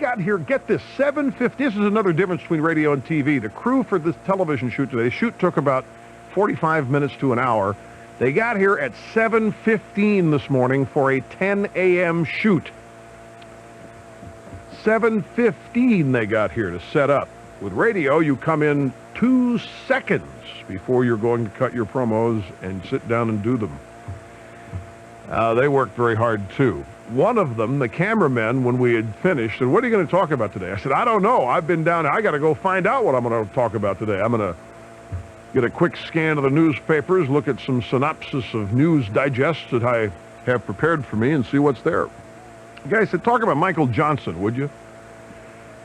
got here, get this, 7:50. This is another difference between radio and TV. The crew for this television shoot today, the shoot took about 45 minutes to an hour. They got here at 7:15 this morning for a 10 a.m. shoot. 7:15 they got here to set up. With radio, you come in 2 seconds before you're going to cut your promos and sit down and do them. They worked very hard, too. One of them, the cameraman, when we had finished, said, "What are you going to talk about today?" I said, "I don't know. I've been down. I got to go find out what I'm going to talk about today. I'm going to get a quick scan of the newspapers, look at some synopsis of news digests that I have prepared for me and see what's there." The guy said, "Talk about Michael Johnson, would you?"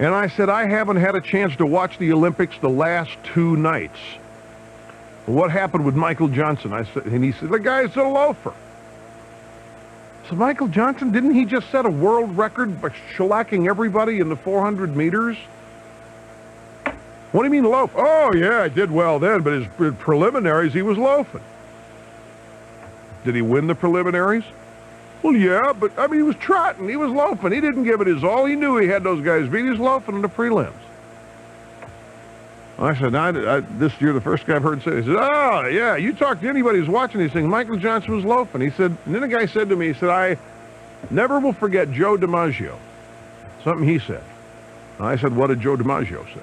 And I said, "I haven't had a chance to watch the Olympics the last 2 nights. What happened with Michael Johnson?" I said, and he said, "The guy's a loafer." So Michael Johnson, didn't he just set a world record by shellacking everybody in the 400 meters? What do you mean loaf? Oh, yeah, I did well then, but his preliminaries, he was loafing. Did he win the preliminaries? Well, yeah, but, I mean, he was trotting. He was loafing. He didn't give it his all. He knew he had those guys beat. He was loafing in the prelims. I said, this year, the first guy I've heard say, he said, "Oh, yeah, you talk to anybody who's watching these things, Michael Johnson was loafing." He said, and then the guy said to me, he said, "I never will forget Joe DiMaggio." Something he said. And I said, "What did Joe DiMaggio say?"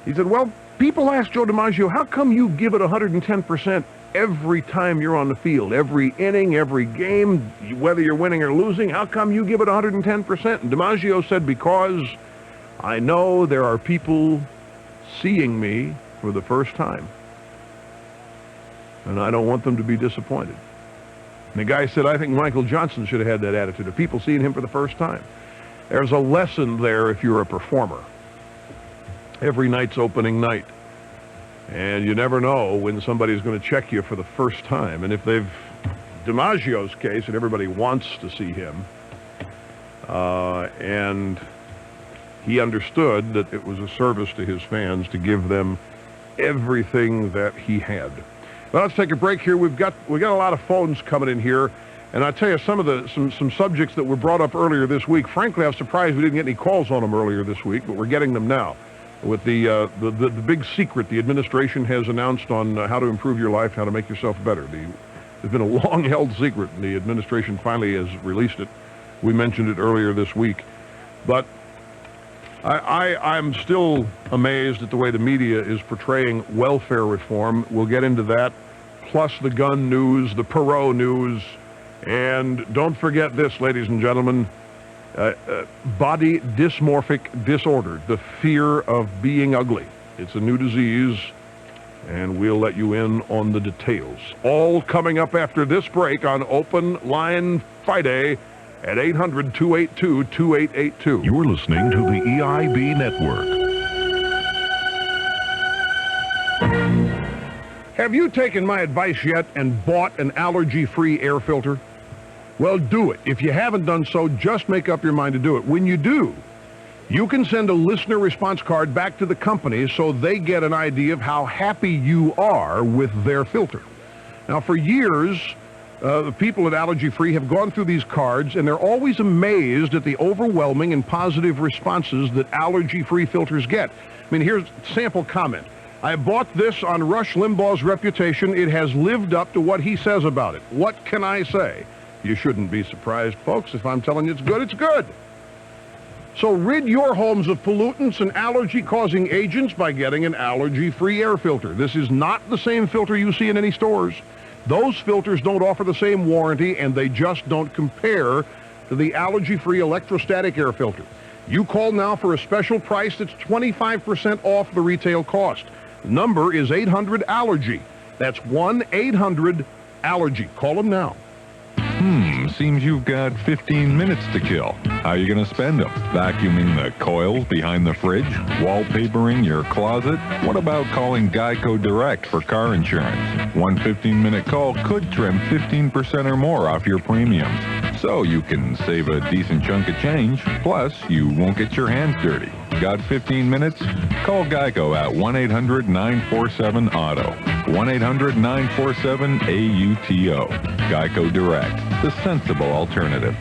He said, "Well, people ask Joe DiMaggio, how come you give it 110% every time you're on the field? Every inning, every game, whether you're winning or losing, how come you give it 110%? And DiMaggio said, "Because I know there are people seeing me for the first time, and I don't want them to be disappointed." And the guy said, "I think Michael Johnson should have had that attitude of people seeing him for the first time." There's a lesson there if you're a performer. Every night's opening night, and you never know when somebody's going to check you for the first time. And if they've, DiMaggio's case, and everybody wants to see him, and he understood that it was a service to his fans to give them everything that he had. Well, let's take a break here. We've got a lot of phones coming in here, and I tell you some subjects that were brought up earlier this week. Frankly, I was surprised we didn't get any calls on them earlier this week, but we're getting them now. With the big secret the administration has announced on how to improve your life, how to make yourself better. It's been a long-held secret, and the administration finally has released it. We mentioned it earlier this week, but I'm still amazed at the way the media is portraying welfare reform. We'll get into that, plus the gun news, the Perot news, and don't forget this, ladies and gentlemen, body dysmorphic disorder, the fear of being ugly. It's a new disease, and we'll let you in on the details. All coming up after this break on Open Line Friday at 800-282-2882. You're listening to the EIB Network. Have you taken my advice yet and bought an allergy-free air filter? Well, do it. If you haven't done so, just make up your mind to do it. When you do, you can send a listener response card back to the company so they get an idea of how happy you are with their filter. Now, for years, the people at Allergy Free have gone through these cards, and they're always amazed at the overwhelming and positive responses that allergy-free filters get. I mean, here's a sample comment. "I bought this on Rush Limbaugh's reputation. It has lived up to what he says about it. What can I say?" You shouldn't be surprised, folks. If I'm telling you it's good, it's good. So rid your homes of pollutants and allergy-causing agents by getting an allergy-free air filter. This is not the same filter you see in any stores. Those filters don't offer the same warranty, and they just don't compare to the allergy-free electrostatic air filter. You call now for a special price that's 25% off the retail cost. The number is 800-ALLERGY. That's 1-800-ALLERGY. Call them now. Seems you've got 15 minutes to kill. How are you going to spend them? Vacuuming the coils behind the fridge? Wallpapering your closet? What about calling Geico Direct for car insurance? One 15-minute call could trim 15% or more off your premiums. So you can save a decent chunk of change, plus you won't get your hands dirty. Got 15 minutes? Call Geico at 1-800-947-AUTO. 1-800-947-AUTO. Geico Direct, the sensible alternative.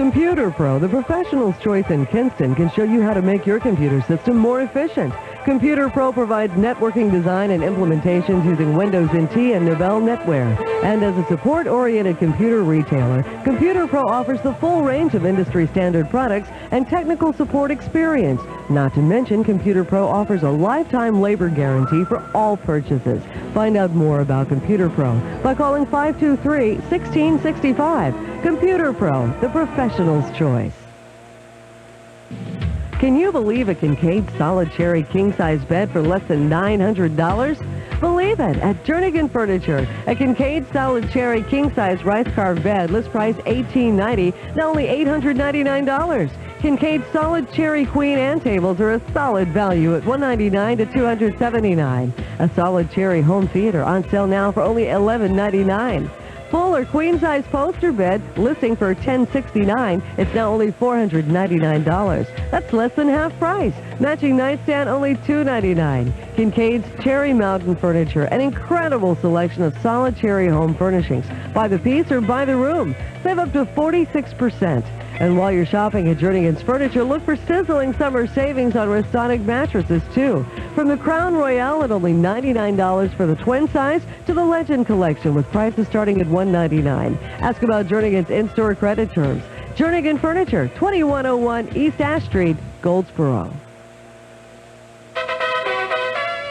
Computer Pro, the professional's choice in Kinston, can show you how to make your computer system more efficient. Computer Pro provides networking design and implementations using Windows NT and Novell NetWare. And as a support-oriented computer retailer, Computer Pro offers the full range of industry-standard products and technical support experience. Not to mention, Computer Pro offers a lifetime labor guarantee for all purchases. Find out more about Computer Pro by calling 523-1665. Computer Pro, the professional's choice. Can you believe a Kincaid solid cherry king-size bed for less than $900? Believe it at Jernigan Furniture. A Kincaid solid cherry king-size rice-carved bed, list price $18.90, now only $899. Kincaid solid cherry queen and tables are a solid value at $199 to $279. A solid cherry home theater on sale now for only $11.99. Full or queen-size poster bed listing for $1069. It's now only $499. That's less than half price. Matching nightstand only $299. Kincaid's Cherry Mountain Furniture, an incredible selection of solid cherry home furnishings. By the piece or by the room. Save up to 46%. And while you're shopping at Jernigan's Furniture, look for sizzling summer savings on Restonic mattresses, too. From the Crown Royale at only $99 for the twin size to the Legend Collection with prices starting at $199. Ask about Jernigan's in-store credit terms. Jernigan Furniture, 2101 East Ash Street, Goldsboro.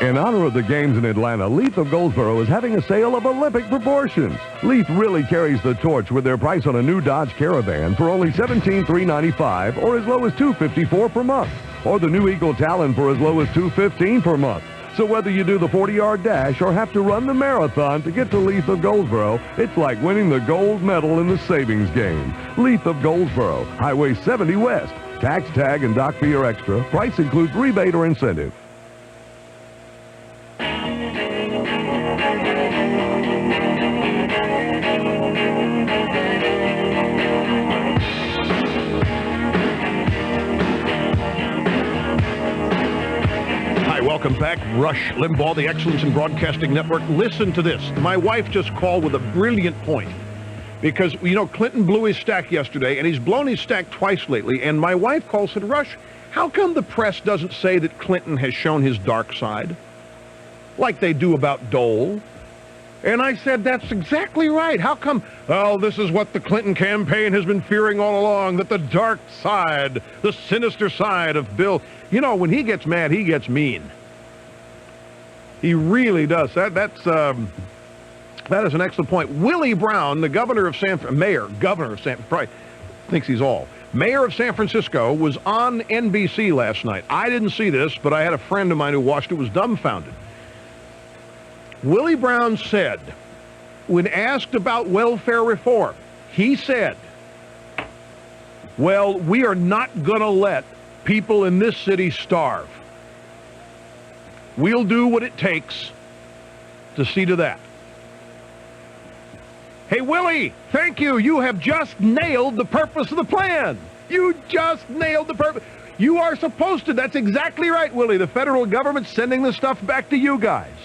In honor of the games in Atlanta, Leith of Goldsboro is having a sale of Olympic proportions. Leith really carries the torch with their price on a new Dodge Caravan for only $17,395 or as low as $254 per month, or the new Eagle Talon for as low as $215 per month. So whether you do the 40-yard dash or have to run the marathon to get to Leith of Goldsboro, it's like winning the gold medal in the savings game. Leith of Goldsboro, Highway 70 West. Tax, tag, and dock fee are extra. Price includes rebate or incentive. Welcome back. Rush Limbaugh, the Excellence in Broadcasting Network. Listen to this. My wife just called with a brilliant point. Because, you know, Clinton blew his stack yesterday, and he's blown his stack twice lately. And my wife called and said, Rush, how come the press doesn't say that Clinton has shown his dark side? Like they do about Dole. And I said, that's exactly right. How come? Well, this is what the Clinton campaign has been fearing all along, that the dark side, the sinister side of Bill. You know, when he gets mad, he gets mean. He really does. That is an excellent point. Willie Brown, the governor of Mayor of San Francisco, was on NBC last night. I didn't see this, but I had a friend of mine who watched it, was dumbfounded. Willie Brown said, when asked about welfare reform, he said, well, we are not going to let people in this city starve. We'll do what it takes to see to that. Hey, Willie, thank you. You have just nailed the purpose of the plan. You just nailed the purpose. You are supposed to. That's exactly right, Willie. The federal government's sending the stuff back to you guys.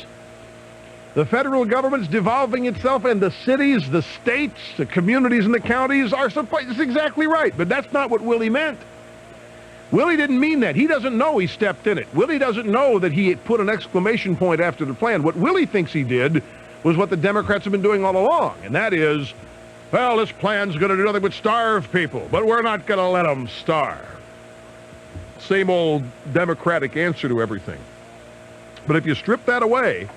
The federal government's devolving itself, and the cities, the states, the communities, and the counties are supposed. It's exactly right, but that's not what Willie meant. Willie didn't mean that. He doesn't know he stepped in it. Willie doesn't know that he put an exclamation point after the plan. What Willie thinks he did was what the Democrats have been doing all along, and that is, well, this plan's going to do nothing but starve people, but we're not going to let them starve. Same old Democratic answer to everything. But if you strip that away,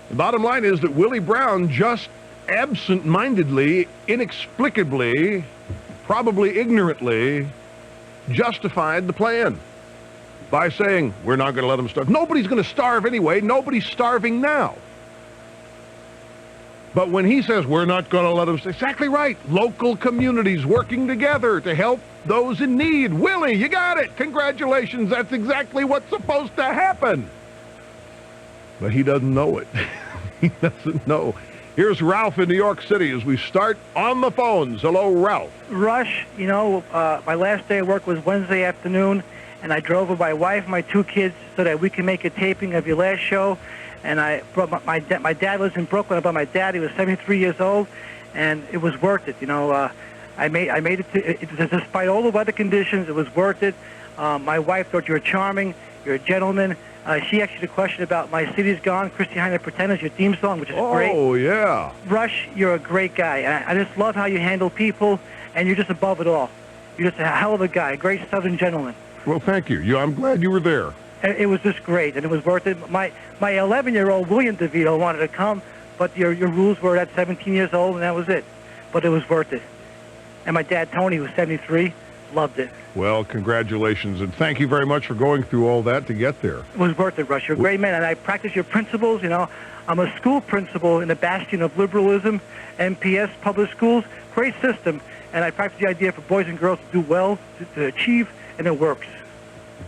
the bottom line is that Willie Brown just absent-mindedly, inexplicably, probably ignorantly justified the plan by saying, we're not going to let them starve. Nobody's going to starve anyway. Nobody's starving now. But when he says, we're not going to let them, exactly right. Local communities working together to help those in need. Willie, you got it. Congratulations. That's exactly what's supposed to happen. But he doesn't know it. He doesn't know. Here's Ralph in New York City as we start on the phones. Hello, Ralph. Rush, you know, my last day of work was Wednesday afternoon, and I drove with my wife and my 2 kids so that we can make a taping of your last show. And I brought my dad lives in Brooklyn. I brought my dad. He was 73 years old, and it was worth it. You know, I made it despite all the weather conditions. It was worth it. My wife thought you were charming. You're a gentleman. She asked you the question about My City's Gone, Christy Hynde Pretenders, your theme song, which is great. Oh, yeah. Rush, you're a great guy. And I just love how you handle people, and you're just above it all. You're just a hell of a guy, a great Southern gentleman. Well, thank you. I'm glad you were there. It was just great, and it was worth it. My 11-year-old William DeVito wanted to come, but your rules were at 17 years old, and that was it. But it was worth it. And my dad, Tony, who's 73, loved it. Well, congratulations, and thank you very much for going through all that to get there. It was worth it, Rush. You're a great man, and I practice your principles. You know, I'm a school principal in the bastion of liberalism, MPS, public schools. Great system, and I practice the idea for boys and girls to do well, to achieve, and it works.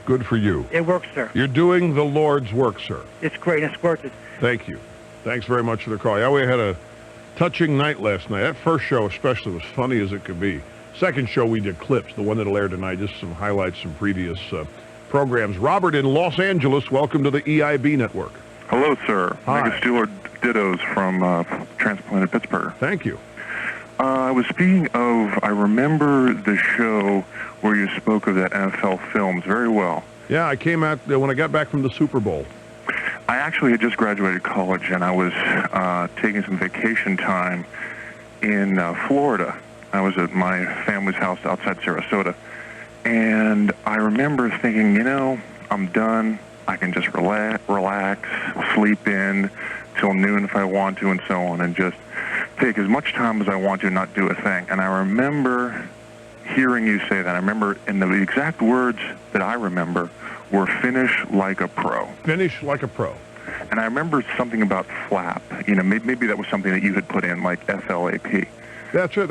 Good for you. It works, sir. You're doing the Lord's work, sir. It's great. It's worth it. Thank you. Thanks very much for the call. Yeah, we had a touching night last night. That first show especially was funny as it could be. Second show we did clips, the one that'll air tonight, just some highlights from previous programs. Robert in Los Angeles, welcome to the EIB network. Hello, sir. Hi. Mega Steeler Dittos from transplanted Pittsburgh. Thank you. I was speaking of, I remember the show where you spoke of that NFL Films very well. Yeah, I came out when I got back from the Super Bowl. I actually had just graduated college, and I was taking some vacation time in Florida. I was at my family's house outside Sarasota, and I remember thinking, you know, I'm done. I can just relax, sleep in till noon if I want to, and so on, and just take as much time as I want to, not do a thing. And I remember hearing you say that. I remember, and the exact words that I remember were "finish like a pro." Finish like a pro. And I remember something about flap. You know, maybe that was something that you had put in, like FLAP. That's right.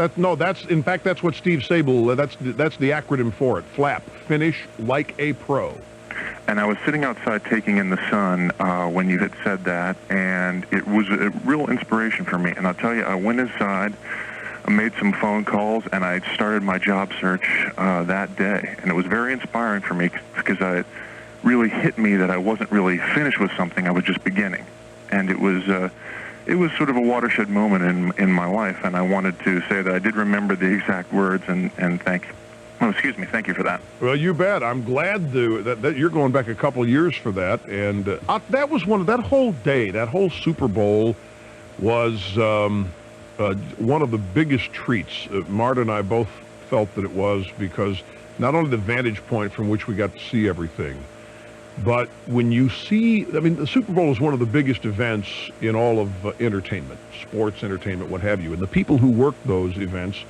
In fact, that's what Steve Sable, that's the acronym for it. FLAP. Finish like a pro. And I was sitting outside taking in the sun when you had said that, and it was a real inspiration for me. And I'll tell you, I went inside, I made some phone calls, and I started my job search that day. And it was very inspiring for me because it really hit me that I wasn't really finished with something. I was just beginning. And it was sort of a watershed moment in my life, and I wanted to say that I did remember the exact words, and thank you for that. Well, you bet. I'm glad that you're going back a couple years for that, and that was that whole day, that whole Super Bowl was one of the biggest treats. Marta and I both felt that it was, because not only the vantage point from which we got to see everything, but when you see, the Super Bowl is one of the biggest events in all of entertainment, sports entertainment, what have you. And the people who work those events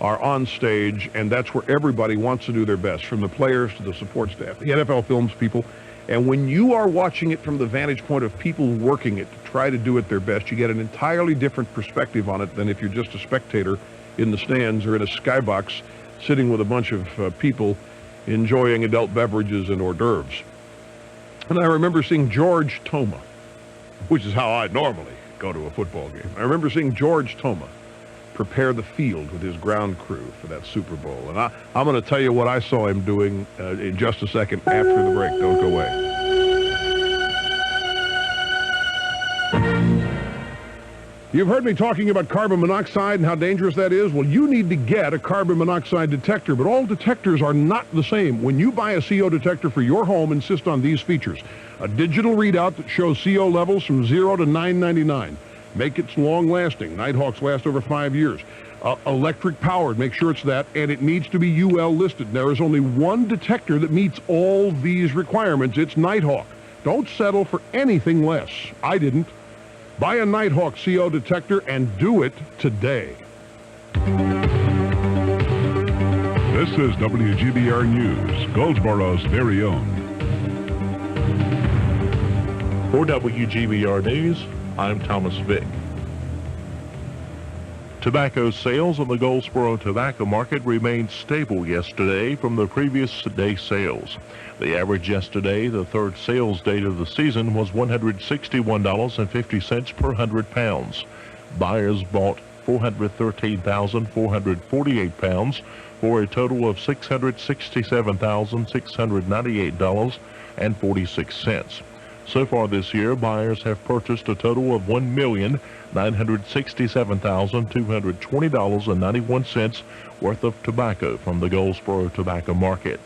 are on stage, and that's where everybody wants to do their best, from the players to the support staff, the NFL Films people. And when you are watching it from the vantage point of people working it to try to do it their best, you get an entirely different perspective on it than if you're just a spectator in the stands or in a skybox sitting with a bunch of people enjoying adult beverages and hors d'oeuvres. And I remember seeing George Toma, which is how I normally go to a football game. I remember seeing George Toma prepare the field with his ground crew for that Super Bowl. And I'm going to tell you what I saw him doing in just a second after the break. Don't go away. You've heard me talking about carbon monoxide and how dangerous that is. Well, you need to get a carbon monoxide detector, but all detectors are not the same. When you buy a CO detector for your home, insist on these features. A digital readout that shows CO levels from 0 to 999. Make it long-lasting. Nighthawks last over 5 years. Electric-powered, make sure it's that, and it needs to be UL listed. There is only one detector that meets all these requirements. It's Nighthawk. Don't settle for anything less. I didn't. Buy a Nighthawk CO detector and do it today. This is WGBR News, Goldsboro's very own. For WGBR News, I'm Thomas Vick. Tobacco sales on the Goldsboro tobacco market remained stable yesterday from the previous day's sales. The average yesterday, the third sales date of the season, was $161.50 per 100 pounds. Buyers bought 413,448 pounds for a total of $667,698.46. So far this year, buyers have purchased a total of $1,967,220.91 worth of tobacco from the Goldsboro tobacco market.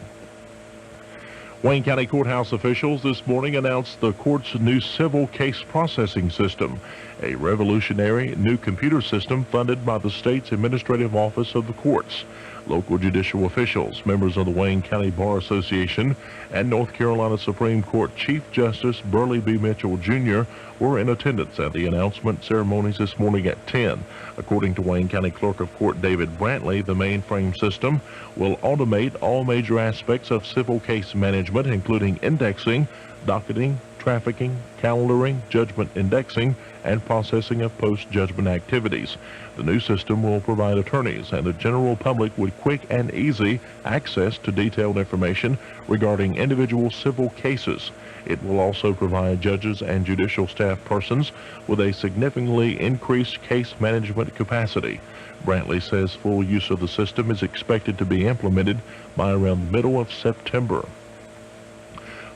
Wayne County Courthouse officials this morning announced the court's new civil case processing system, a revolutionary new computer system funded by the state's Administrative Office of the Courts. Local judicial officials, members of the Wayne County Bar Association, and North Carolina Supreme Court Chief Justice Burley B. Mitchell Jr. were in attendance at the announcement ceremonies this morning at 10. According to Wayne County Clerk of Court David Brantley, the mainframe system will automate all major aspects of civil case management, including indexing, docketing, trafficking, calendaring, judgment indexing, and processing of post-judgment activities. The new system will provide attorneys and the general public with quick and easy access to detailed information regarding individual civil cases. It will also provide judges and judicial staff persons with a significantly increased case management capacity. Brantley says full use of the system is expected to be implemented by around the middle of September.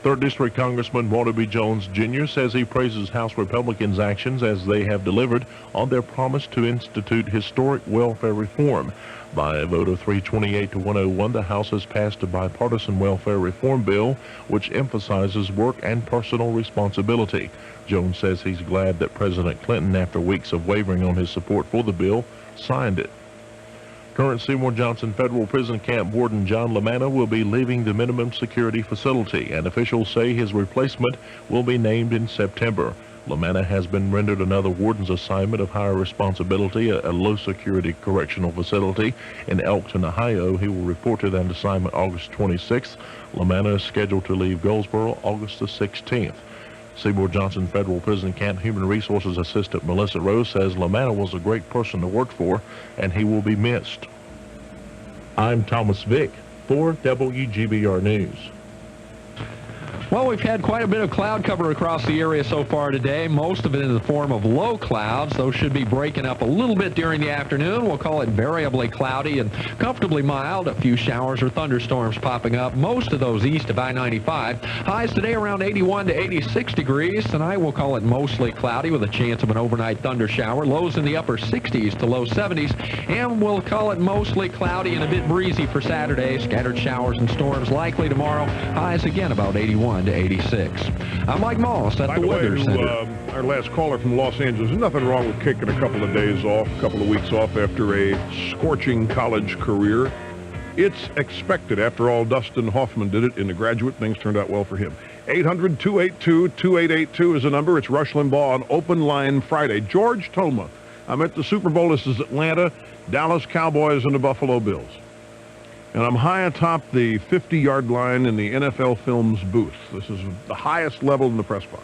3rd District Congressman Walter B. Jones, Jr. says he praises House Republicans' actions as they have delivered on their promise to institute historic welfare reform. By a vote of 328 to 101, the House has passed a bipartisan welfare reform bill which emphasizes work and personal responsibility. Jones says he's glad that President Clinton, after weeks of wavering on his support for the bill, signed it. Current Seymour Johnson Federal Prison Camp Warden John Lamanna will be leaving the minimum security facility, and officials say his replacement will be named in September. Lamanna has been rendered another warden's assignment of higher responsibility at a low-security correctional facility in Elkton, Ohio. He will report to that assignment August 26th. Lamanna is scheduled to leave Goldsboro August the 16th. Seymour Johnson Federal Prison Camp Human Resources Assistant Melissa Rose says Lamanna was a great person to work for, and he will be missed. I'm Thomas Vick for WGBR News. Well, we've had quite a bit of cloud cover across the area so far today, most of it in the form of low clouds. Those should be breaking up a little bit during the afternoon. We'll call it variably cloudy and comfortably mild. A few showers or thunderstorms popping up, most of those east of I-95. Highs today around 81 to 86 degrees. Tonight we'll call it mostly cloudy with a chance of an overnight thunder shower. Lows in the upper 60s to low 70s. And we'll call it mostly cloudy and a bit breezy for Saturday. Scattered showers and storms likely tomorrow. Highs again about 81 to 86. I'm Mike Moss at the Weather Center. Our last caller from Los Angeles, there's nothing wrong with kicking a couple of days off, a couple of weeks off after a scorching college career. It's expected. After all, Dustin Hoffman did it in the graduate. Things turned out well for him. 800-282-2882 is the number. It's Rush Limbaugh on Open Line Friday. George Toma. I'm at the Super Bowl. This is Atlanta, Dallas Cowboys, and the Buffalo Bills. And I'm high atop the 50-yard line in the NFL Films booth. This is the highest level in the press box.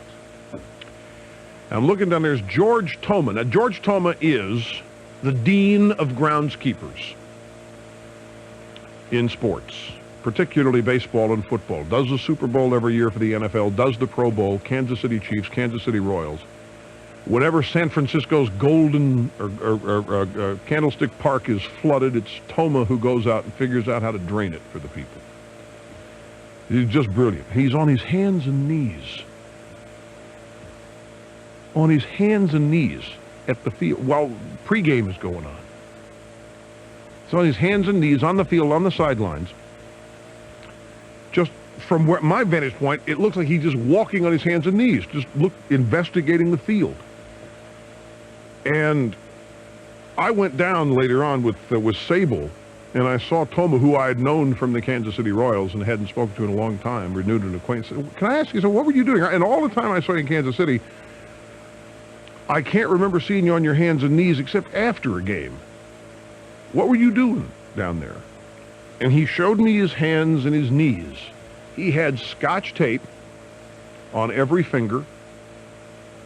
I'm looking down, there's George Toma. Now, George Toma is the dean of groundskeepers in sports, particularly baseball and football. Does the Super Bowl every year for the NFL, does the Pro Bowl, Kansas City Chiefs, Kansas City Royals. Whenever San Francisco's golden or Candlestick Park is flooded, it's Toma who goes out and figures out how to drain it for the people. He's just brilliant. He's on his hands and knees. On his hands and knees at the field while pregame is going on. So on his hands and knees on the field, on the sidelines. Just from where my vantage point, it looks like he's just walking on his hands and knees, just investigating the field. And I went down later on with Sable, and I saw Toma, who I had known from the Kansas City Royals and hadn't spoken to in a long time, renewed an acquaintance. Can I ask you, so what were you doing? And all the time I saw you in Kansas City, I can't remember seeing you on your hands and knees except after a game. What were you doing down there? And he showed me his hands and his knees. He had Scotch tape on every finger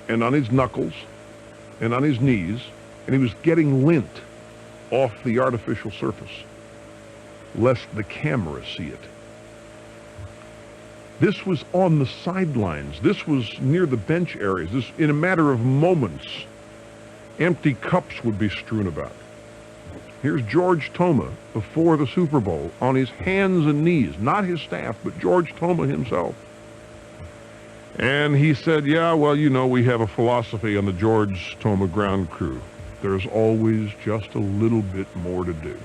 and on his knuckles and on his knees, and he was getting lint off the artificial surface, lest the camera see it. This was on the sidelines. This was near the bench areas. This, in a matter of moments, empty cups would be strewn about. Here's George Toma before the Super Bowl on his hands and knees, not his staff, but George Toma himself. And he said, yeah, well, you know, we have a philosophy on the George Toma ground crew. There's always just a little bit more to do.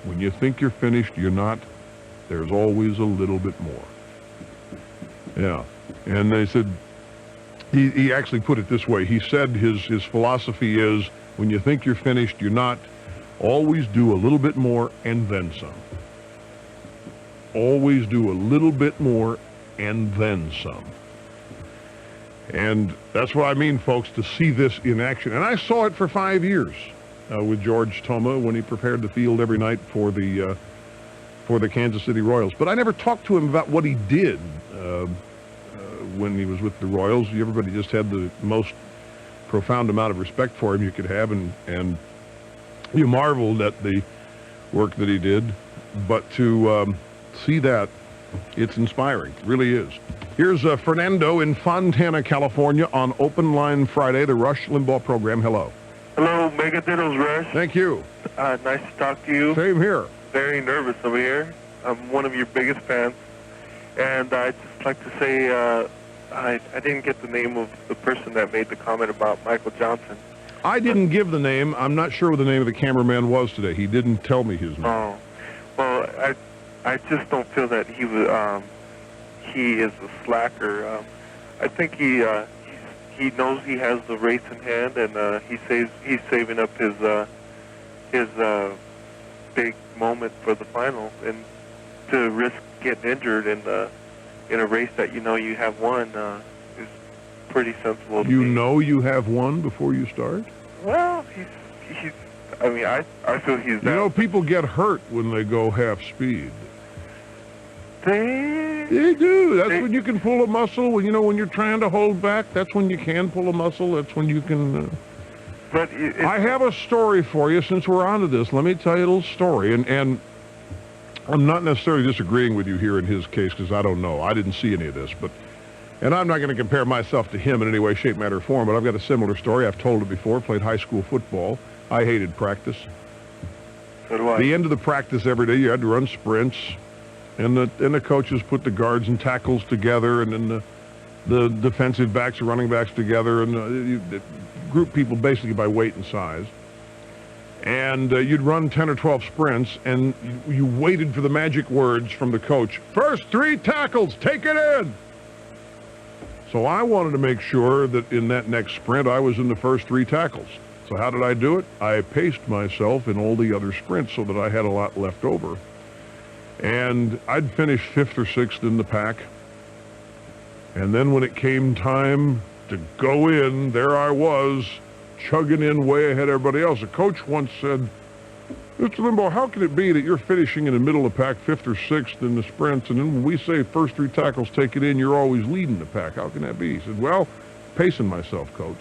When you think you're finished, you're not. There's always a little bit more. Yeah. And they said, he actually put it this way. He said his philosophy is, when you think you're finished, you're not. Always do a little bit more and then some. Always do a little bit more and then some. And that's what I mean, folks, to see this in action. And I saw it for 5 years with George Toma when he prepared the field every night for the Kansas City Royals. But I never talked to him about what he did when he was with the Royals. Everybody just had the most profound amount of respect for him you could have, and you marveled at the work that he did. But to see that, it's inspiring. It really is. Here's Fernando in Fontana, California on Open Line Friday, the Rush Limbaugh program. Hello. Hello, Mega Diddles, Rush. Thank you. Nice to talk to you. Same here. Very nervous over here. I'm one of your biggest fans. And I'd just like to say I didn't get the name of the person that made the comment about Michael Johnson. I didn't give the name. I'm not sure what the name of the cameraman was today. He didn't tell me his name. Oh. Well, I just don't feel that he is a slacker. I think he knows he has the race in hand, and he's saving up his big moment for the final, and to risk getting injured in a race that you know you have won is pretty sensible. You know you have won before you start? Well, he's. I mean, I feel he's. You know, people get hurt when they go half speed. They do. That's when you can pull a muscle. When you're trying to hold back, that's when you can pull a muscle. That's when you can. But I have a story for you since we're onto this. Let me tell you a little story. And I'm not necessarily disagreeing with you here in his case because I don't know. I didn't see any of this. And I'm not going to compare myself to him in any way, shape, matter, or form, but I've got a similar story. I've told it before. Played high school football. I hated practice. So do I. The end of the practice every day, you had to run sprints. And the coaches put the guards and tackles together, and then the defensive backs and running backs together, and you group people basically by weight and size. And you'd run 10 or 12 sprints, and you waited for the magic words from the coach. First 3 tackles, take it in! So I wanted to make sure that in that next sprint, I was in the first 3 tackles. So how did I do it? I paced myself in all the other sprints so that I had a lot left over. And I'd finish 5th or 6th in the pack. And then when it came time to go in, there I was, chugging in way ahead of everybody else. A coach once said, Mr. Limbaugh, how can it be that you're finishing in the middle of the pack 5th or 6th in the sprints, and then when we say first 3 tackles, take it in, you're always leading the pack? How can that be? He said, well, pacing myself, coach.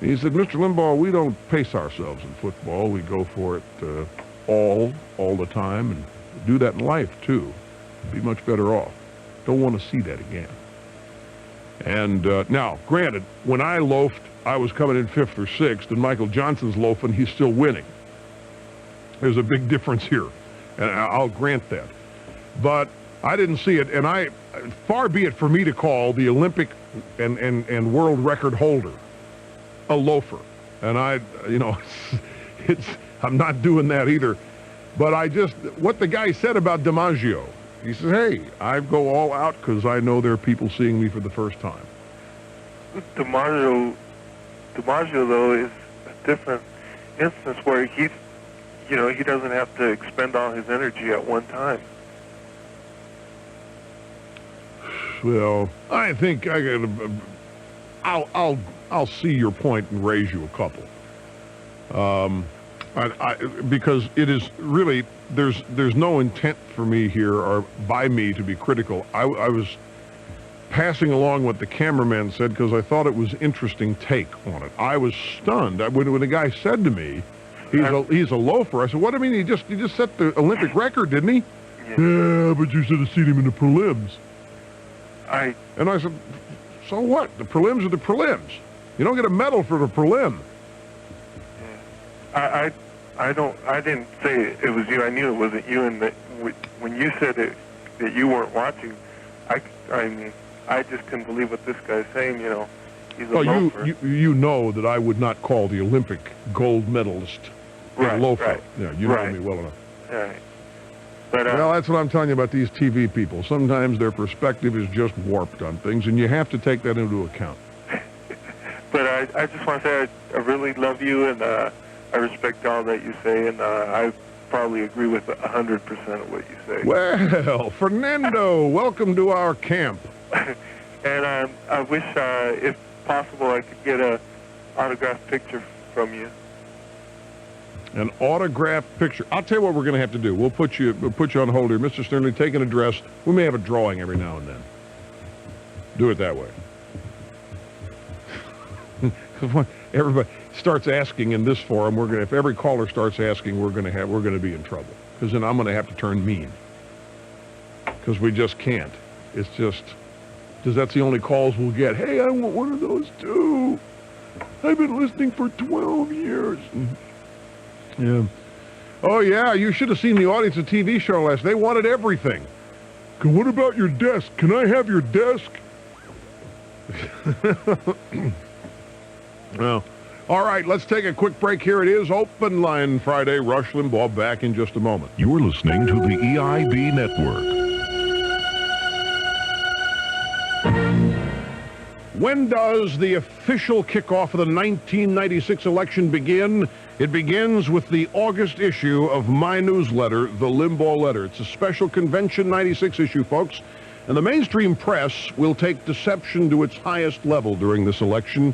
And he said, Mr. Limbaugh, we don't pace ourselves in football. We go for it all the time, and do that in life, too. Be much better off. Don't want to see that again. And now, granted, when I loafed, I was coming in 5th or 6th, and Michael Johnson's loafing, he's still winning. There's a big difference here, and I'll grant that. But I didn't see it, and far be it for me to call the Olympic and world record holder a loafer. And I'm not doing that either. But what the guy said about DiMaggio, he says, hey, I go all out because I know there are people seeing me for the first time. DiMaggio, though, is a different instance where he doesn't have to expend all his energy at one time. Well, I think I'll see your point and raise you a couple. Because it is really, there's no intent for me here or by me to be critical. I was passing along what the cameraman said because I thought it was an interesting take on it. I was stunned when the guy said to me, he's a loafer. I said, what do you mean? He just set the Olympic record, didn't he? Yeah, but you should have seen him in the prelims. And I said, so what? The prelims are the prelims. You don't get a medal for the prelim. I didn't say it was you. I knew it wasn't you. And that when you said it, that you weren't watching, I mean, I just couldn't believe what this guy's saying. You know, he's a Oh, loafer. you know that I would not call the Olympic gold medalist a loafer. Right. Yeah, you know me well enough. Right. But Well, that's what I'm telling you about these TV people. Sometimes their perspective is just warped on things, and you have to take that into account. but I just want to say I really love you, and I respect all that you say, and I probably agree with 100% of what you say. Well, Fernando, welcome to our camp. And I wish, if possible, I could get a autographed picture from you. An autographed picture. I'll tell you what we're going to have to do. We'll put you on hold here. Mr. Sternley, take an address. We may have a drawing every now and then. Do it that way. Everybody starts asking in this forum, if every caller starts asking, we're going to be in trouble. Because then I'm going to have to turn mean. Because we just can't. It's just, because that's the only calls we'll get. Hey, I want one of those too. I've been listening for 12 years. Yeah. Oh, yeah, you should have seen the audience of TV show last. They wanted everything. What about your desk? Can I have your desk? Well, all right, let's take a quick break here. It is Open Line Friday. Rush Limbaugh back in just a moment. You're listening to the EIB Network. When does the official kickoff of the 1996 election begin? It begins with the August issue of my newsletter, The Limbaugh Letter. It's a special Convention 96 issue, folks. And the mainstream press will take deception to its highest level during this election.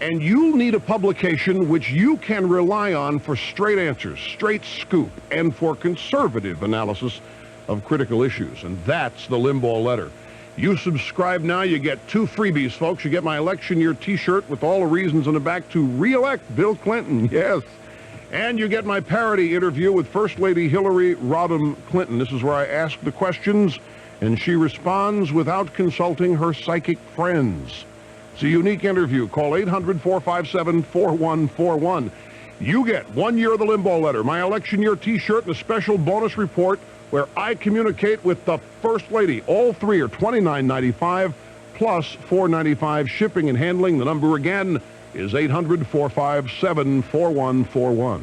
And you'll need a publication which you can rely on for straight answers, straight scoop, and for conservative analysis of critical issues. And that's The Limbaugh Letter. You subscribe now, you get 2 freebies, folks. You get my election year T-shirt with all the reasons on the back to re-elect Bill Clinton, yes. And you get my parody interview with First Lady Hillary Rodham Clinton. This is where I ask the questions, and she responds without consulting her psychic friends. It's a unique interview. Call 800-457-4141. You get 1 year of The Limbaugh Letter, my election year T-shirt, and a special bonus report where I communicate with the First Lady. All 3 are $29.95 plus $4.95 shipping and handling. The number again is 800-457-4141.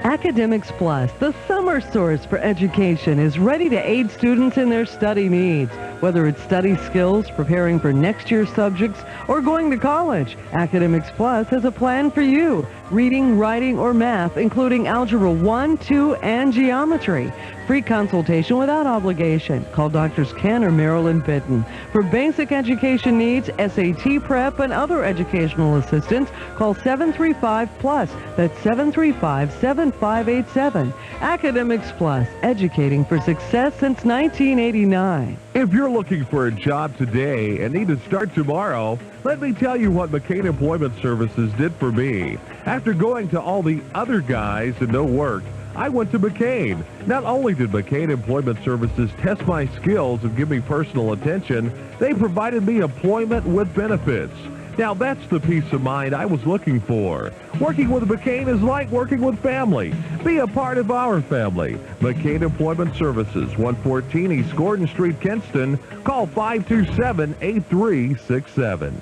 Academics Plus, the summer source for education, is ready to aid students in their study needs. Whether it's study skills, preparing for next year's subjects, or going to college, Academics Plus has a plan for you. Reading, writing, or math, including Algebra 1, 2, and Geometry. Free consultation without obligation. Call Drs. Ken or Marilyn Bitten. For basic education needs, SAT prep, and other educational assistance, call 735-PLUS. That's 735-7587. Academics Plus, educating for success since 1989. If you're looking for a job today and need to start tomorrow, let me tell you what McCain Employment Services did for me. After going to all the other guys and no work, I went to McCain. Not only did McCain Employment Services test my skills and give me personal attention, they provided me employment with benefits. Now that's the peace of mind I was looking for. Working with McCain is like working with family. Be a part of our family. McCain Employment Services, 114 East Gordon Street, Kinston. Call 527-8367.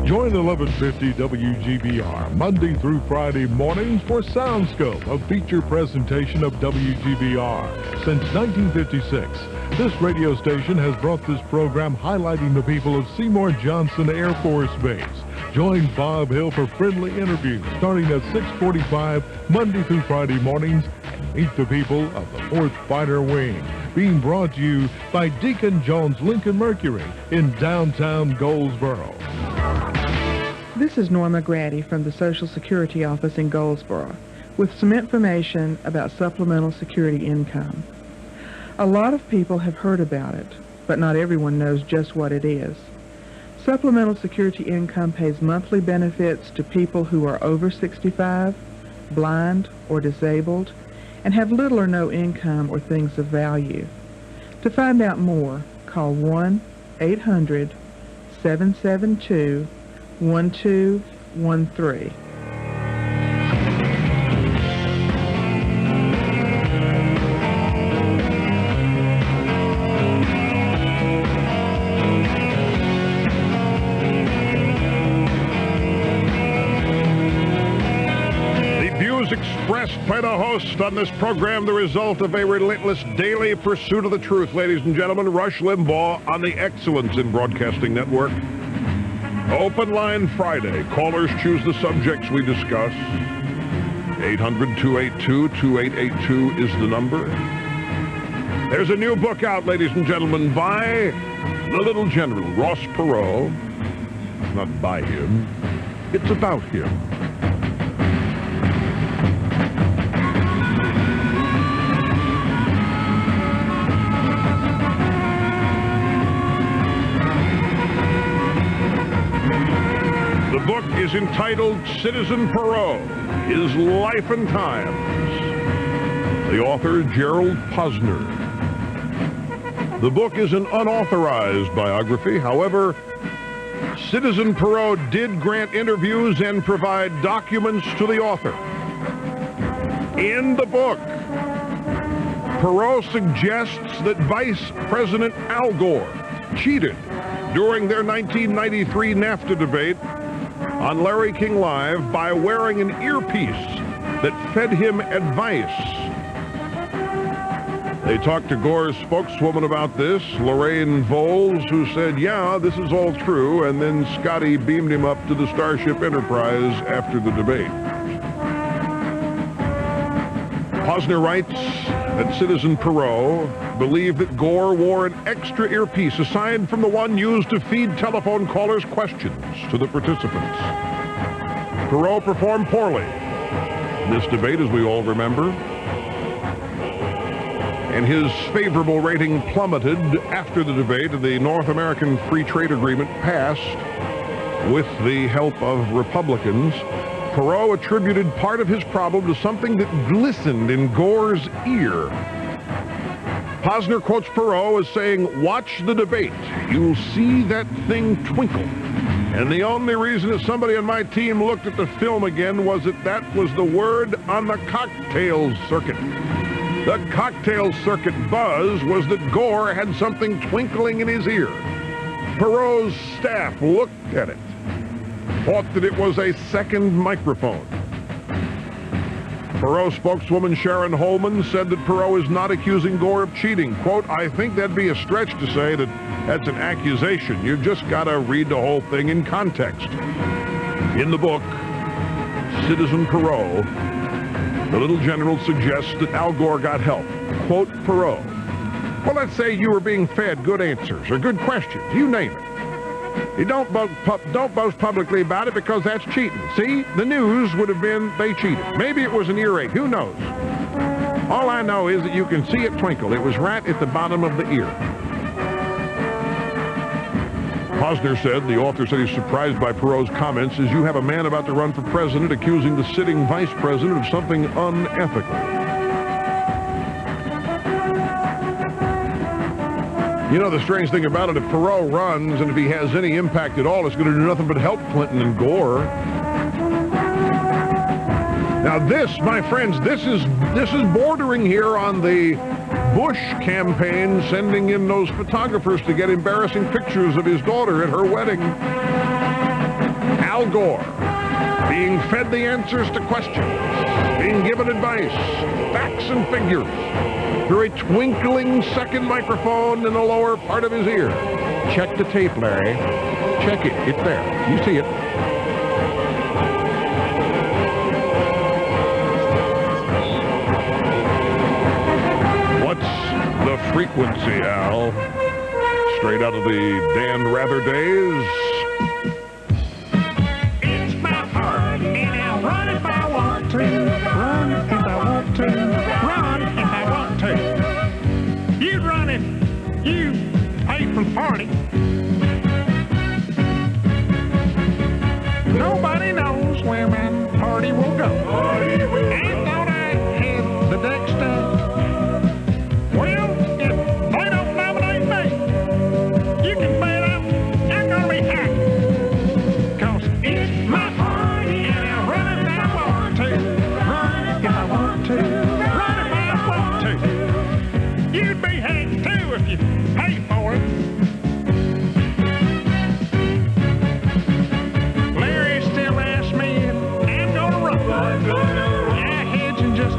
Join 1150 WGBR Monday through Friday mornings for Soundscope, a feature presentation of WGBR. Since 1956, this radio station has brought this program highlighting the people of Seymour Johnson Air Force Base. Join Bob Hill for friendly interviews starting at 6:45 Monday through Friday mornings. Meet the people of the 4th Fighter Wing. Being brought to you by Deacon Jones Lincoln Mercury in downtown Goldsboro. This is Norma Grady from the Social Security office in Goldsboro with some information about supplemental security income. A lot of people have heard about it, but not everyone knows just what it is. Supplemental security income pays monthly benefits to people who are over 65, blind, or disabled, and have little or no income or things of value. To find out more, call 1-800-772-1213. by the host on this program, the result of a relentless daily pursuit of the truth. Ladies and gentlemen, Rush Limbaugh on the Excellence in Broadcasting Network. Open Line Friday. Callers choose the subjects we discuss. 800-282-2882 is the number. There's a new book out, ladies and gentlemen, by the little general, Ross Perot. It's not by him. It's about him. The book is entitled Citizen Perot, His Life and Times. The author, Gerald Posner. The book is an unauthorized biography. However, Citizen Perot did grant interviews and provide documents to the author. In the book, Perot suggests that Vice President Al Gore cheated during their 1993 NAFTA debate on Larry King Live by wearing an earpiece that fed him advice. They talked to Gore's spokeswoman about this, Lorraine Voles, who said, yeah, this is all true, and then Scotty beamed him up to the Starship Enterprise after the debate. Posner writes that Citizen Perot believed that Gore wore an extra earpiece aside from the one used to feed telephone callers questions to the participants. Perot performed poorly in this debate, as we all remember, and his favorable rating plummeted after the debate. The North American Free Trade Agreement passed with the help of Republicans. Perot attributed part of his problem to something that glistened in Gore's ear. Posner quotes Perot as saying, watch the debate. You'll see that thing twinkle. And the only reason that somebody on my team looked at the film again was that was the word on the cocktail circuit. The cocktail circuit buzz was that Gore had something twinkling in his ear. Perot's staff looked at it, thought that it was a second microphone. Perot spokeswoman Sharon Holman said that Perot is not accusing Gore of cheating. Quote, I think that'd be a stretch to say that that's an accusation. You've just got to read the whole thing in context. In the book, Citizen Perot, the little general suggests that Al Gore got help. Quote Perot, well, let's say you were being fed good answers or good questions. You name it. You don't boast publicly about it because that's cheating. See, the news would have been they cheated. Maybe it was an earache. Who knows? All I know is that you can see it twinkle. It was right at the bottom of the ear. Posner said, the author said he's surprised by Perot's comments as you have a man about to run for president accusing the sitting vice president of something unethical. You know, the strange thing about it, if Perot runs and if he has any impact at all, it's going to do nothing but help Clinton and Gore. Now this, my friends, this is bordering here on the Bush campaign sending in those photographers to get embarrassing pictures of his daughter at her wedding. Al Gore being fed the answers to questions, being given advice, facts and figures, through a twinkling second microphone in the lower part of his ear. Check the tape, Larry. Check it. It's there. You see it. What's the frequency, Al? Straight out of the Dan Rather days. It's my heart, and I'll run if I want to. Run if I want to. Run if I want to. You'd run if you paid for the party. Nobody knows where my party will go. I thought I had the deck stacked. Well, if they don't nominate me, you can bet I'm gonna be happy. 'Cause it's my party and I'll run if I want to. Run if I want to. Run if I want to. You'd be happy too if you pay for it. Larry still asks me if I'm gonna run. I hedge and just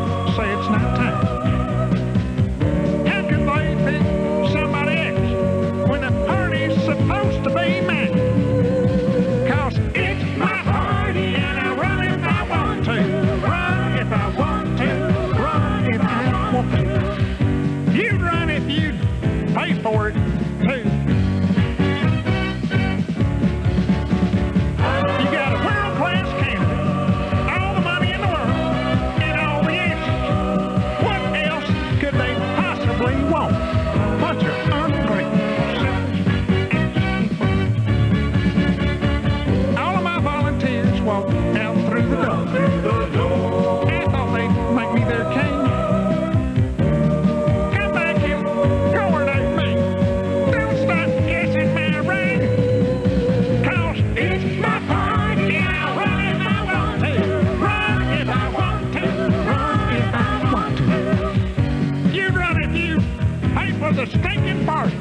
party.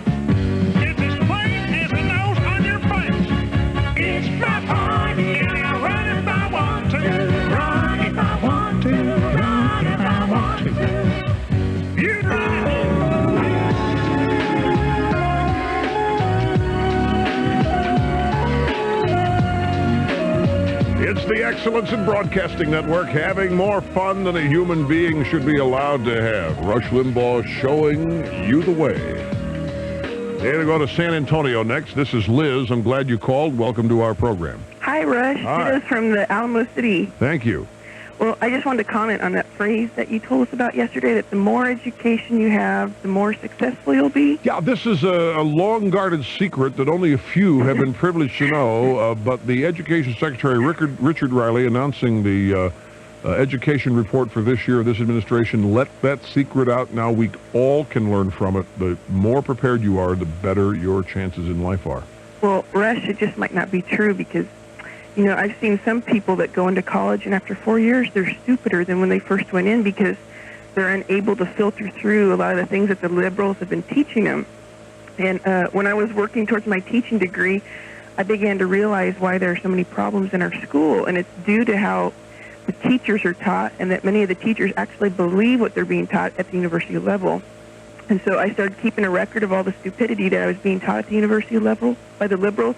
It's as plain as the nose on your face. It's my party, and I'll run if I want to. Run if I want to. Run if I want to. You drive. It's the Excellence in Broadcasting Network, having more fun than a human being should be allowed to have. Rush Limbaugh showing you the way. Here to go to San Antonio next. This is Liz. I'm glad you called. Welcome to our program. Hi, Rush. Hi. Liz from the Alamo City. Thank you. Well, I just wanted to comment on that phrase that you told us about yesterday, that the more education you have, the more successful you'll be. Yeah, this is a long-guarded secret that only a few have been privileged to know, but the Education Secretary, Richard Riley, announcing the education report for this year of this administration, let that secret out. Now we all can learn from it. The more prepared you are, the better your chances in life are. Well, Rush, it just might not be true because, you know, I've seen some people that go into college and after 4 years, they're stupider than when they first went in because they're unable to filter through a lot of the things that the liberals have been teaching them. And when I was working towards my teaching degree, I began to realize why there are so many problems in our school, and it's due to how the teachers are taught and that many of the teachers actually believe what they're being taught at the university level. And so I started keeping a record of all the stupidity that I was being taught at the university level by the liberals,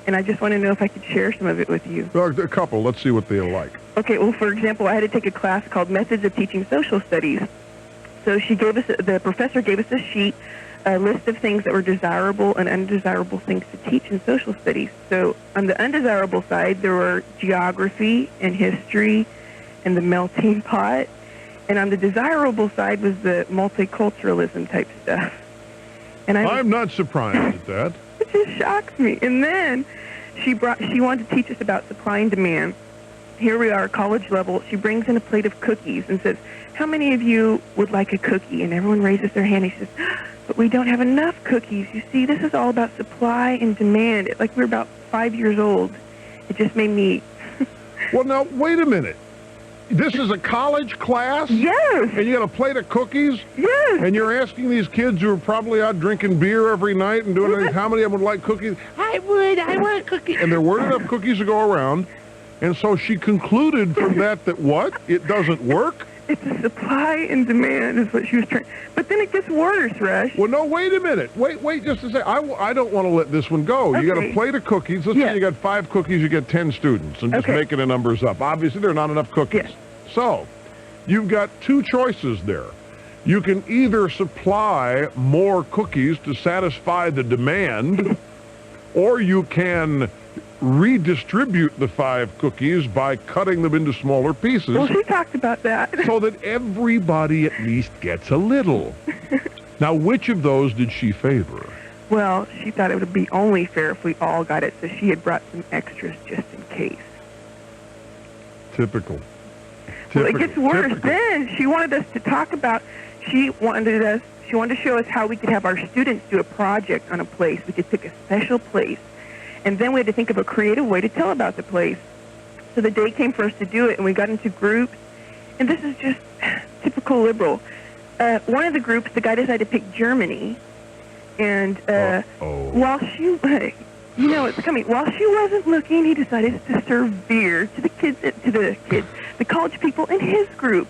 and I just want to know if I could share some of it with you. A couple. Let's see what they're like. Okay, well, for example, I had to take a class called Methods of Teaching Social Studies. So the professor gave us a sheet, a list of things that were desirable and undesirable things to teach in social studies. So on the undesirable side, there were geography and history and the melting pot. And on the desirable side was the multiculturalism type stuff. And I'm not surprised at that. It just shocks me. And then she wanted to teach us about supply and demand. Here we are, college level. She brings in a plate of cookies and says, how many of you would like a cookie? And everyone raises their hand. And she says, but we don't have enough cookies. You see, this is all about supply and demand. Like we're about 5 years old. It just made me... Well, now, wait a minute. This is a college class? Yes. And you got a plate of cookies? Yes. And you're asking these kids who are probably out drinking beer every night and doing anything, how many of them would like cookies? I want cookies. And there weren't enough cookies to go around. And so she concluded from that what? It doesn't work? It's a supply and demand is what she was trying. But then it gets worse, Rush. Well, no, wait a minute. Wait just a second. I don't want to let this one go. Okay. You got a plate of cookies. Let's say you got 5 cookies, you get 10 students. I'm just making the numbers up. Obviously, there are not enough cookies. Yes. So, you've got 2 choices there. You can either supply more cookies to satisfy the demand, or you can redistribute the 5 cookies by cutting them into smaller pieces. Well, she talked about that. So that everybody at least gets a little. Now, which of those did she favor? Well, she thought it would be only fair if we all got it, so she had brought some extras just in case. Typical. Well, it gets worse. Then she wanted us to talk about, she wanted to show us how we could have our students do a project on a place. We could pick a special place. And then we had to think of a creative way to tell about the place. So the day came for us to do it, and we got into groups. And this is just typical liberal. One of the groups, the guy decided to pick Germany. And while she, you know it's coming, while she wasn't looking, he decided to serve beer to the college people in his group.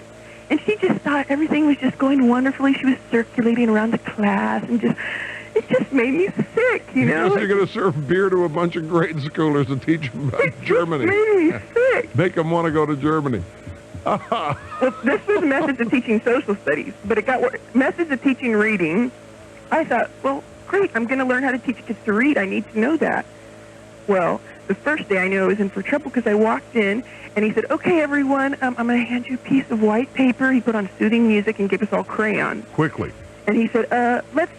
And she just thought everything was just going wonderfully. She was circulating around the class and it just made me sick, you know? You're going to serve beer to a bunch of grade schoolers to teach them about Germany. It made me sick. Make them want to go to Germany. Well, this was Methods of Teaching Social Studies, but it got worse. Methods of Teaching Reading. I thought, well, great, I'm going to learn how to teach kids to read. I need to know that. Well, the first day I knew I was in for trouble because I walked in and he said, okay, everyone, I'm going to hand you a piece of white paper. He put on soothing music and gave us all crayons. Quickly. And he said, let's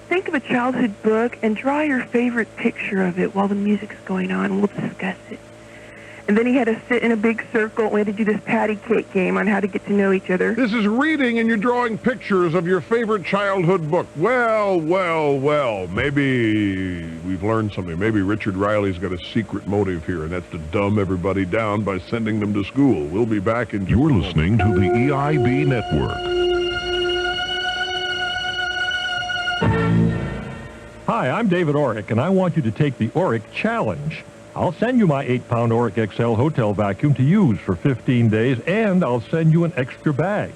think of a childhood book and draw your favorite picture of it while the music's going on, and we'll discuss it. And then he had us sit in a big circle. We had to do this patty cake game on how to get to know each other. This is reading, and you're drawing pictures of your favorite childhood book. Well, maybe we've learned something. Maybe Richard Riley's got a secret motive here, and that's to dumb everybody down by sending them to school. We'll be back in... You're listening to the EIB Network. Hi, I'm David Orick, and I want you to take the Orick Challenge. I'll send you my 8-pound Orick XL hotel vacuum to use for 15 days, and I'll send you an extra bag.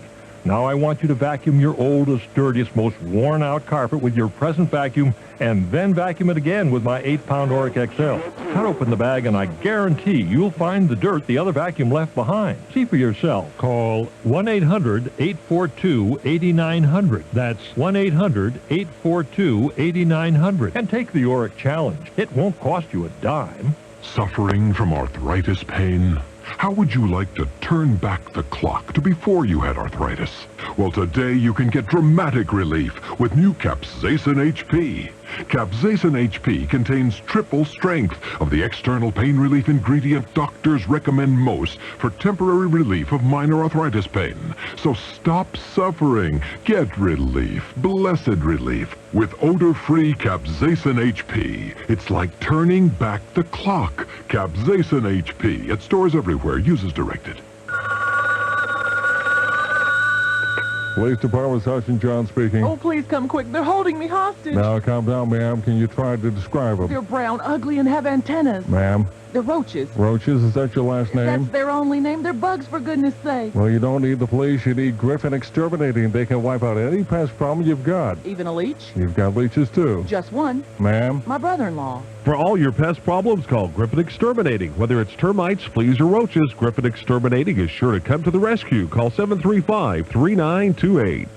Now I want you to vacuum your oldest, dirtiest, most worn-out carpet with your present vacuum, and then vacuum it again with my 8-pound Orick XL. Cut open the bag, and I guarantee you'll find the dirt the other vacuum left behind. See for yourself. Call 1-800-842-8900. That's 1-800-842-8900. And take the Orick Challenge. It won't cost you a dime. Suffering from arthritis pain? How would you like to turn back the clock to before you had arthritis? Well, today you can get dramatic relief with new Capsaicin HP. Capsaicin HP contains triple strength of the external pain relief ingredient doctors recommend most for temporary relief of minor arthritis pain. So stop suffering. Get relief, blessed relief, with odor-free Capsaicin HP. It's like turning back the clock. Capsaicin HP at stores everywhere. Use as directed. Police Department, Sergeant John speaking. Oh, please come quick. They're holding me hostage. Now, calm down, ma'am. Can you try to describe them? They're brown, ugly, and have antennas. Ma'am? They're roaches. Roaches? Is that your last name? That's their only name. They're bugs, for goodness sake. Well, you don't need the police. You need Griffin Exterminating. They can wipe out any pest problem you've got. Even a leech? You've got leeches, too. Just one. Ma'am? My brother-in-law. For all your pest problems, call Griffin Exterminating. Whether it's termites, fleas, or roaches, Griffin Exterminating is sure to come to the rescue. Call 735-3928.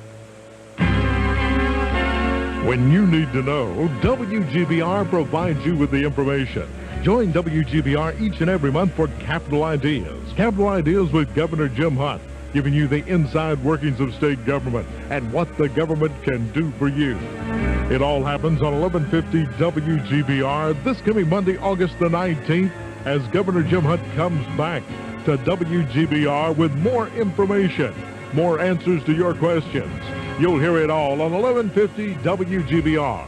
When you need to know, WGBR provides you with the information. Join WGBR each and every month for Capital Ideas. Capital Ideas with Governor Jim Hunt, giving you the inside workings of state government and what the government can do for you. It all happens on 1150 WGBR this coming Monday, August the 19th, as Governor Jim Hunt comes back to WGBR with more information, more answers to your questions. You'll hear it all on 1150 WGBR.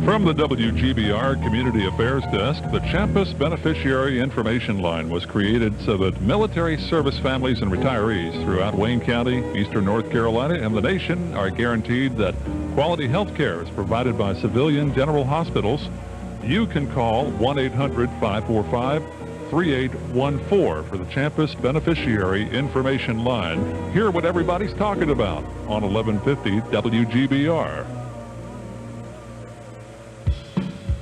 From the WGBR Community Affairs Desk, the Champus Beneficiary Information Line was created so that military service families and retirees throughout Wayne County, eastern North Carolina, and the nation are guaranteed that quality health care is provided by civilian general hospitals. You can call 1-800-545-3814 for the Champus Beneficiary Information Line. Hear what everybody's talking about on 1150 WGBR.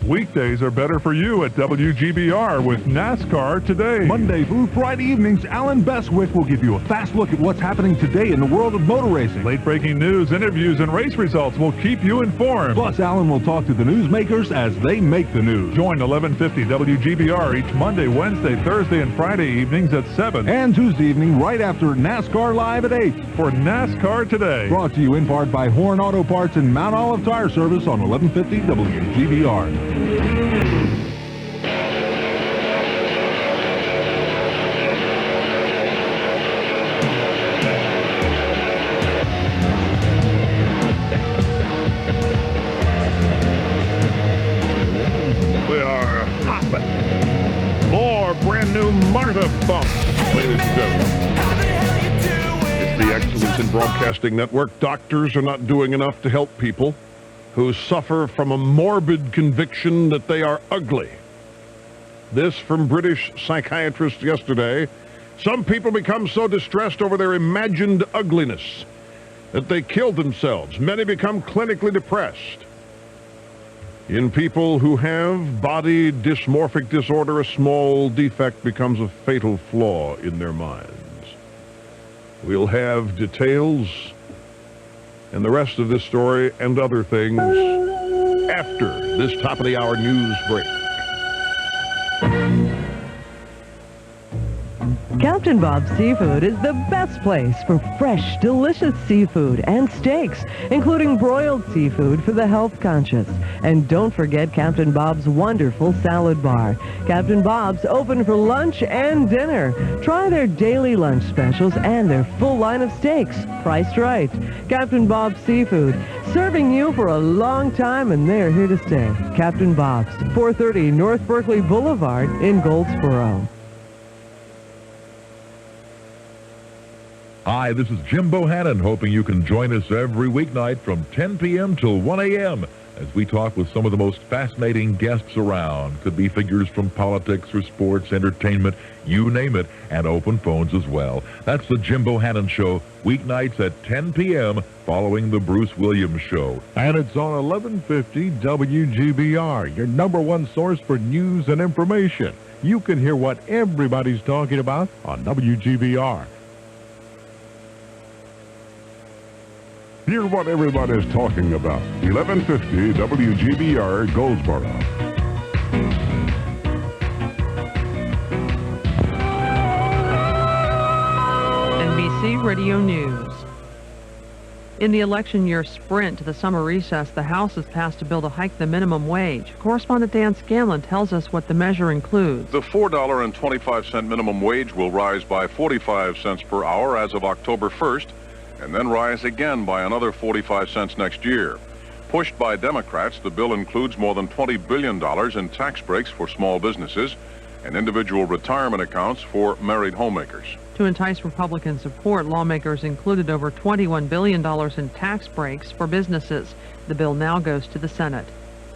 Weekdays are better for you at WGBR with NASCAR Today. Monday through Friday evenings, Alan Bestwick will give you a fast look at what's happening today in the world of motor racing. Late-breaking news, interviews, and race results will keep you informed. Plus, Alan will talk to the newsmakers as they make the news. Join 1150 WGBR each Monday, Wednesday, Thursday, and Friday evenings at 7. And Tuesday evening right after NASCAR Live at 8. For NASCAR Today. Brought to you in part by Horn Auto Parts and Mount Olive Tire Service on 1150 WGBR. We are hopping. More brand new Marta bumps, ladies and gentlemen. It's the Excellence in Broadcasting Network. Doctors are not doing enough to help people who suffer from a morbid conviction that they are ugly. This from British psychiatrists yesterday. Some people become so distressed over their imagined ugliness that they kill themselves. Many become clinically depressed. In people who have body dysmorphic disorder, a small defect becomes a fatal flaw in their minds. We'll have details and the rest of this story and other things after this top-of-the-hour news break. Captain Bob's Seafood is the best place for fresh, delicious seafood and steaks, including broiled seafood for the health conscious. And don't forget Captain Bob's wonderful salad bar. Captain Bob's open for lunch and dinner. Try their daily lunch specials and their full line of steaks, priced right. Captain Bob's Seafood, serving you for a long time, and they're here to stay. Captain Bob's, 430 North Berkeley Boulevard in Goldsboro. Hi, this is Jim Bohannon, hoping you can join us every weeknight from 10 p.m. till 1 a.m. as we talk with some of the most fascinating guests around. Could be figures from politics or sports, entertainment, you name it, and open phones as well. That's the Jim Bohannon Show, weeknights at 10 p.m. following the Bruce Williams Show. And it's on 1150 WGBR, your number one source for news and information. You can hear what everybody's talking about on WGBR. Hear what everybody's talking about. 1150 WGBR Goldsboro. NBC Radio News. In the election year sprint to the summer recess, the House has passed a bill to hike the minimum wage. Correspondent Dan Scanlon tells us what the measure includes. The $4.25 minimum wage will rise by 45 cents per hour as of October 1st, and then rise again by another 45 cents next year. Pushed by Democrats, the bill includes more than $20 billion in tax breaks for small businesses and individual retirement accounts for married homemakers. To entice Republican support, lawmakers included over $21 billion in tax breaks for businesses. The bill now goes to the Senate.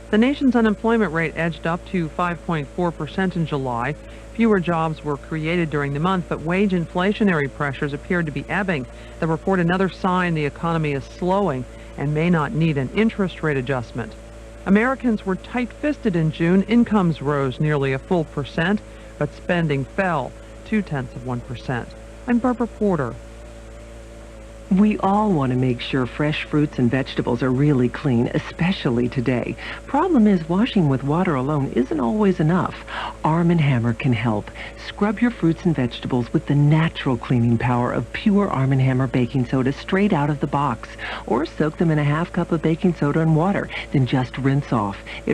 The nation's unemployment rate edged up to 5.4% in July. Fewer jobs were created during the month, but wage inflationary pressures appeared to be ebbing. The report another sign the economy is slowing and may not need an interest rate adjustment. Americans were tight-fisted in June. Incomes rose nearly a full percent, but spending fell 0.2%. I'm Barbara Porter. We all want to make sure fresh fruits and vegetables are really clean, especially today. Problem is, washing with water alone isn't always enough. Arm & Hammer can help. Scrub your fruits and vegetables with the natural cleaning power of pure Arm & Hammer baking soda straight out of the box. Or soak them in a half cup of baking soda and water, then just rinse off. It